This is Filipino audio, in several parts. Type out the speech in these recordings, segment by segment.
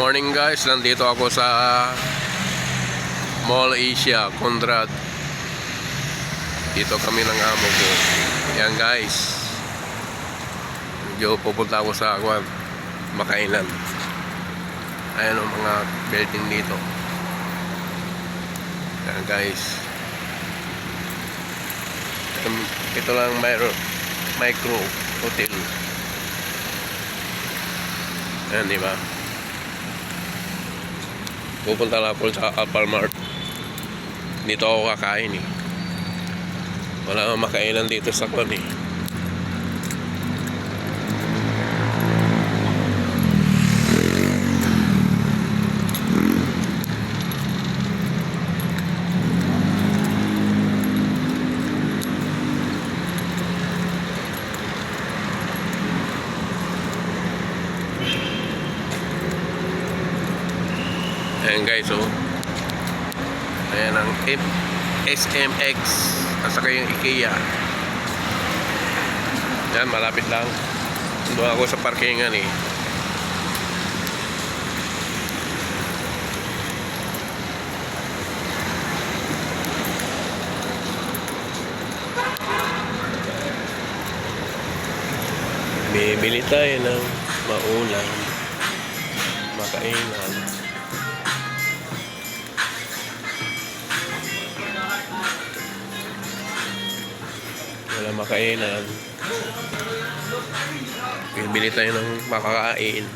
morning guys, nandito ako sa Mall Asia, Conrad. Dito kami ng amo ko. Yan guys, medyo pupunta ako sa makainan. Ayan ang mga building dito. Yan guys, ito lang micro hotel. Yan, diba? Pupunta lang ako sa Alphamart. Dito ako kakain eh. Wala akong makainan dito sa kwan eh. Ayan guys, oh. Ayan ang SMX at saka yung IKEA. Ayan, malapit lang. Doon ako sa parkingan eh. Bibili tayo ng maulam, makainan. Wala makainan, bibili tayo ng makakain.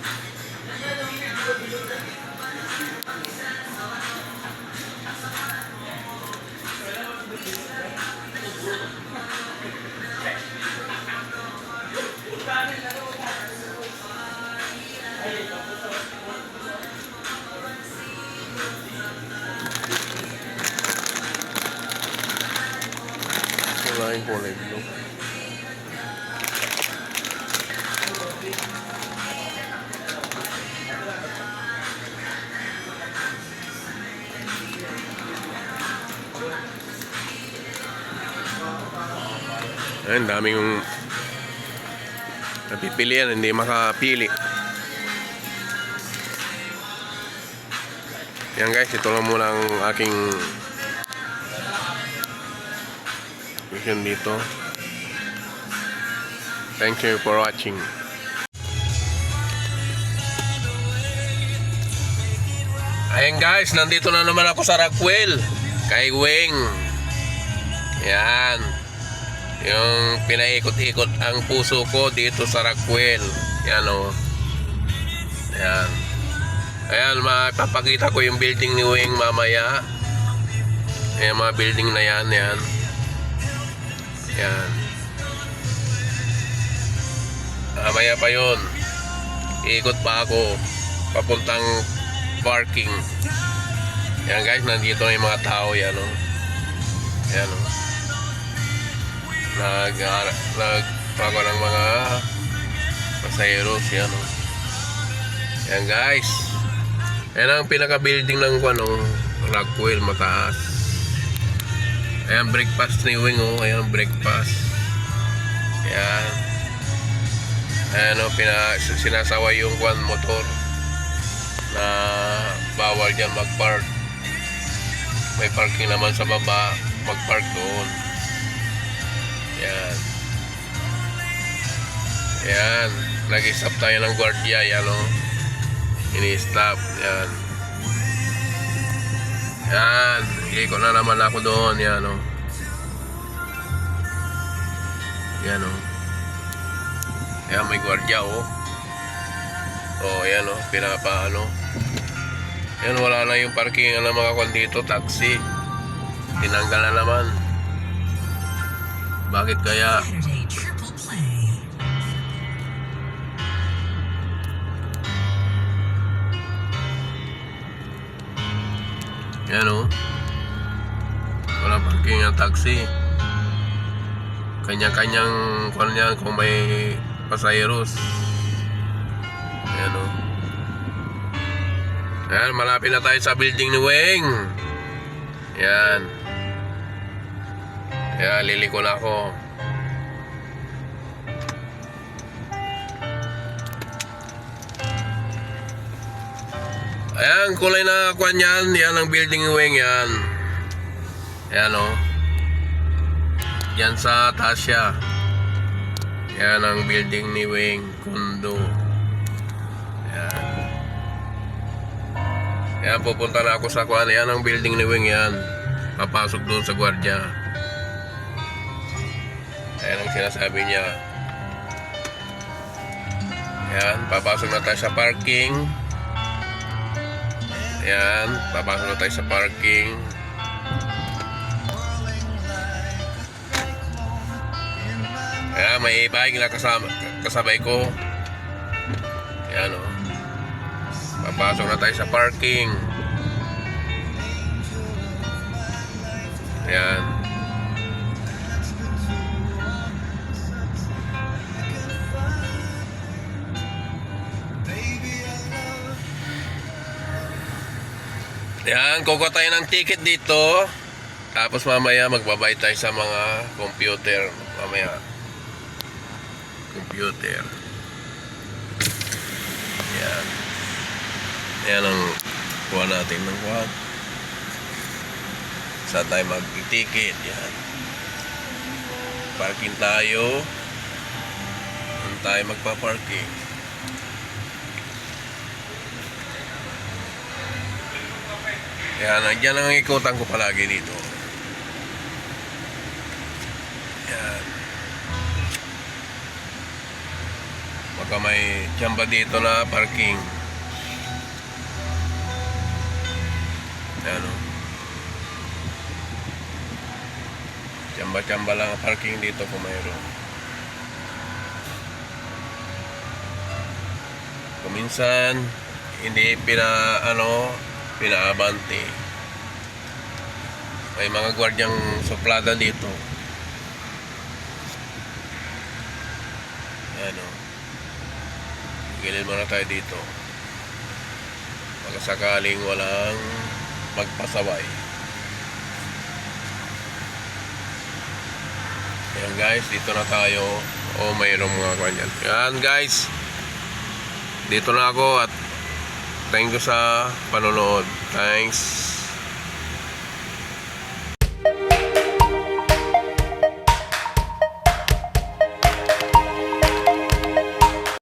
Wala yung kulay blue. Ayun, daming napipilian, hindi makapili. Yan guys, ito lang muna ang aking vision dito. Thank you for watching. Ayan guys, nandito na naman ako sa Rockwell kay Weng. Yan, yung pinaikot-ikot ang puso ko dito sa Rockwell. Yan o. Yan. Ayan, mapapakita ko yung building ni Weng mamaya. Ayan, mga building na yan. Yan. Yan. Mamaya pa yun. Ikot pa ako papuntang parking. Yan guys, nandito na yung mga tao. Yan o. Yan o. Nagpako ng mga pasayeros. Yan o. Yan guys. Yan ang pinaka-building ng Rockwell, mataas. Ayan, breakfast ni Weng, oh. Ayan, breakfast. Ayan. Ayan, oh, sinasaway yung motor na bawal dyan mag-park. May parking naman sa baba, mag-park doon. Ayan. Ayan, nag-stop tayo ng guardia. Ayan, oh. Ini-stop. Ayan. Yan, ikot na naman ako doon. Yan o. Yan o. Yan, may gwardiya o. O, yan o, pinapaano. Yan, wala na yung parking ng mga kwan dito, taxi. Tinanggal na naman. Bakit kaya? Yan o. Walang parking ng taxi. Kanya-kanyang kung yan, kung may pasayeros. Yan o. Yan, malapit na tayo sa building ni Weng. Yan. Yan, liliko na ako. Ayan, kulay na kwan yan. Yan ang building ni Weng yan. Ayan o. Yan sa Tasya. Yan ang building ni Weng. Condo. Ayan. Ayan, pupunta na ako sa kwan. Yan ang building ni Weng yan. Papasok doon sa gwardiya. Ayan ang sinasabi niya. Ayan, papasok na tayo sa parking. Ayan, papasok na tayo sa parking. Ayan, may bike na kasabay ko. Ayan o. Papasok na tayo sa parking. Ayan. Yan, kukuha tayo ng ticket dito. Tapos mamaya magbabay tayo sa mga computer. Mamaya computer. Yan. Yan ang kuha natin ng kuha. Saan tayo mag-ticket. Yan. Parking tayo. Saan tayo magpa-parking. Yan, nandiyan ang ikutan ko palagi dito. Yan. Baka may tsamba dito na parking. Yan o. Tsamba-tsamba lang ang parking dito kung mayroon. Kung minsan, hindi pinaabante. May mga gwardyang suplada dito. Ano, gilid muna tayo dito. Baka sakaling walang magpasaway. Ayan guys, dito na tayo. O mayroong mga gwardyan. Ayan guys, dito na ako at thank you sa panonood. Thanks.